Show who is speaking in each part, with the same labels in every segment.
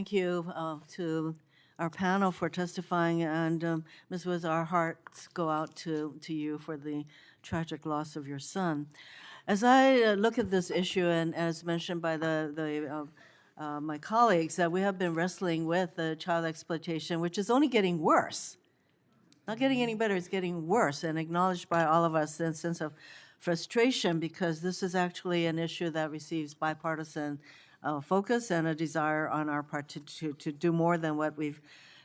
Speaker 1: Thank you to our panel for testifying, and Ms. Woods, our hearts go out to you for the tragic loss of your son. As I look at this issue, and as mentioned by my colleagues, that we have been wrestling with child exploitation, which is only getting worse. Not getting any better, it's getting worse, and acknowledged by all of us in a sense of frustration, because this is actually an issue that receives bipartisan focus and a desire on our part to do more than what we've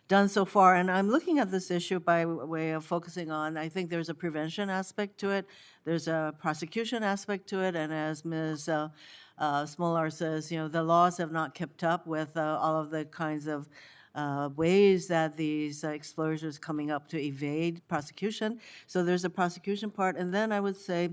Speaker 1: done so far. And I'm looking at this issue by way of focusing on, I think there's a prevention aspect to it, there's a prosecution aspect to it, and as Ms. Smolar says, the laws have not kept up with all of the kinds of ways that these explorers coming up to evade prosecution. So there's a prosecution part, and then I would say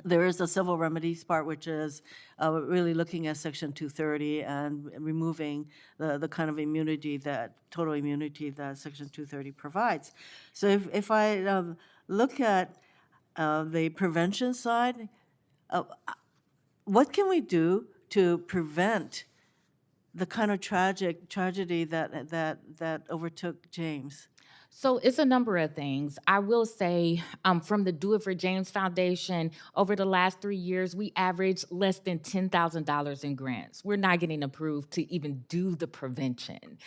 Speaker 1: there is a civil remedies part, which is really looking at Section 230 and removing the kind of immunity, that total immunity that Section 230 provides. So if I look at the prevention side, what can we do to prevent the kind of tragedy that overtook James?
Speaker 2: So it's a number of things. I will say from the Do It for James Foundation, over the last 3 years, we averaged less than $10,000 in grants. We're not getting approved to even do the prevention.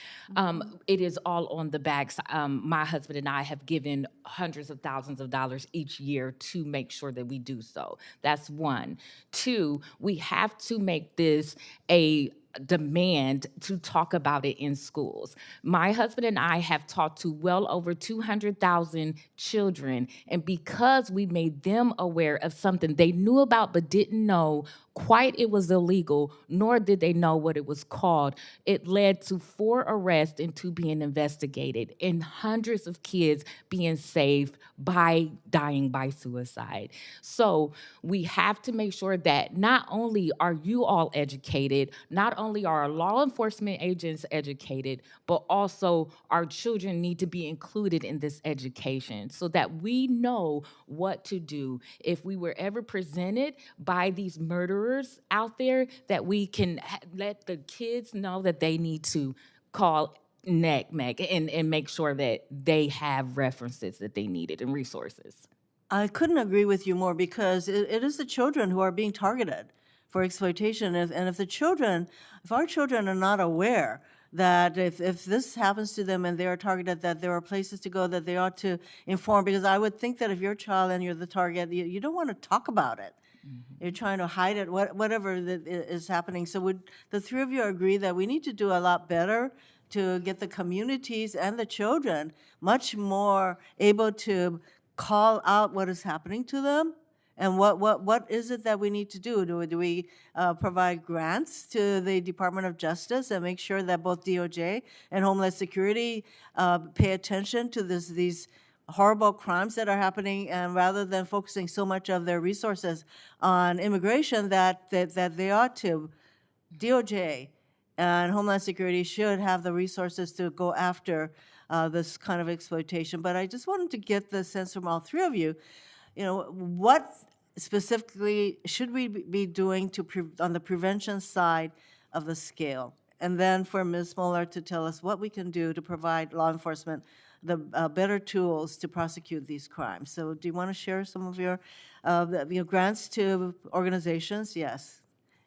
Speaker 2: It is all on the backs. My husband and I have given hundreds of thousands of dollars each year to make sure that we do so. That's one. Two, we have to make this a demand to talk about it in schools. My husband and I have talked to well over 200,000 children, and because we made them aware of something they knew about but didn't know quite it was illegal, nor did they know what it was called, it led to 4 arrests and 2 being investigated, and hundreds of kids being saved by dying by suicide. So we have to make sure that not only are you all educated, not only are our law enforcement agents educated, but also our children need to be included in this education so that we know what to do if we were ever presented by these murderers out there, that we can let the kids know that they need to call NECMEC and make sure that they have references that they needed and resources.
Speaker 1: I couldn't agree with you more, because it is the children who are being targeted for exploitation. And if our children are not aware that if this happens to them and they are targeted, that there are places to go, that they ought to inform, because I would think that if you're a child and you're the target, you don't want to talk about it. You're trying to hide it, whatever that is happening. So would the 3 of you agree that we need to do a lot better to get the communities and the children much more able to call out what is happening to them? And what is it that we need to do? Do we provide grants to the Department of Justice and make sure that both DOJ and Homeland Security pay attention to these horrible crimes that are happening, and rather than focusing so much of their resources on immigration, that they ought to, DOJ and Homeland Security should have the resources to go after this kind of exploitation. But I just wanted to get the sense from all 3 of you, what specifically should we be doing on the prevention side of the scale? And then for Ms. Moeller to tell us what we can do to provide law enforcement the better tools to prosecute these crimes. So do you want to share some of your grants to organizations? Yes.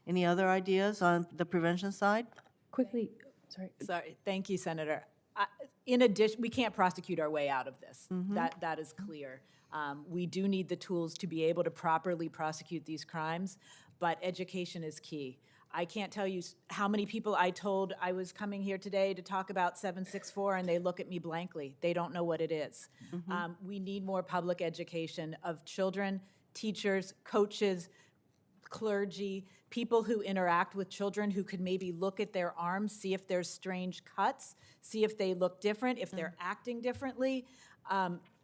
Speaker 1: Any other ideas on the prevention side?
Speaker 3: Quickly, sorry.
Speaker 4: Sorry, thank you, Senator. In addition, we can't prosecute our way out of this. That is clear. We do need the tools to be able to properly prosecute these crimes, but education is key. I can't tell you how many people I told I was coming here today to talk about 764, and they look at me blankly. They don't know what it is. We need more public education of children, teachers, coaches, clergy, people who interact with children, who could maybe look at their arms, see if there's strange cuts, see if they look different, if they're acting differently.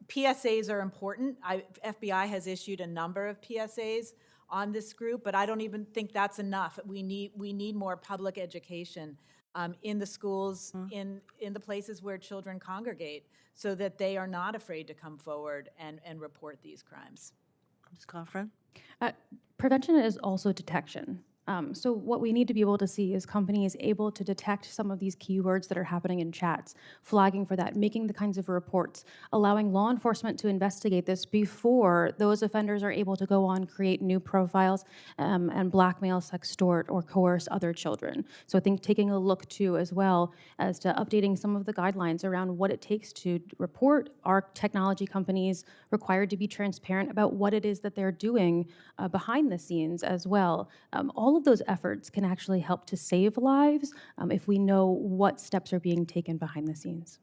Speaker 4: PSAs are important. FBI has issued a number of PSAs on this group, but I don't even think that's enough. We need more public education in the schools, in the places where children congregate, so that they are not afraid to come forward and report these crimes.
Speaker 1: Ms. Coffrin?
Speaker 3: Prevention is also detection. So what we need to be able to see is companies able to detect some of these keywords that are happening in chats, flagging for that, making the kinds of reports, allowing law enforcement to investigate this before those offenders are able to go on, create new profiles, and blackmail, sextort, or coerce other children. So I think taking a look too as well as to updating some of the guidelines around what it takes to report. Are technology companies required to be transparent about what it is that they're doing behind the scenes as well? All of those efforts can actually help to save lives if we know what steps are being taken behind the scenes.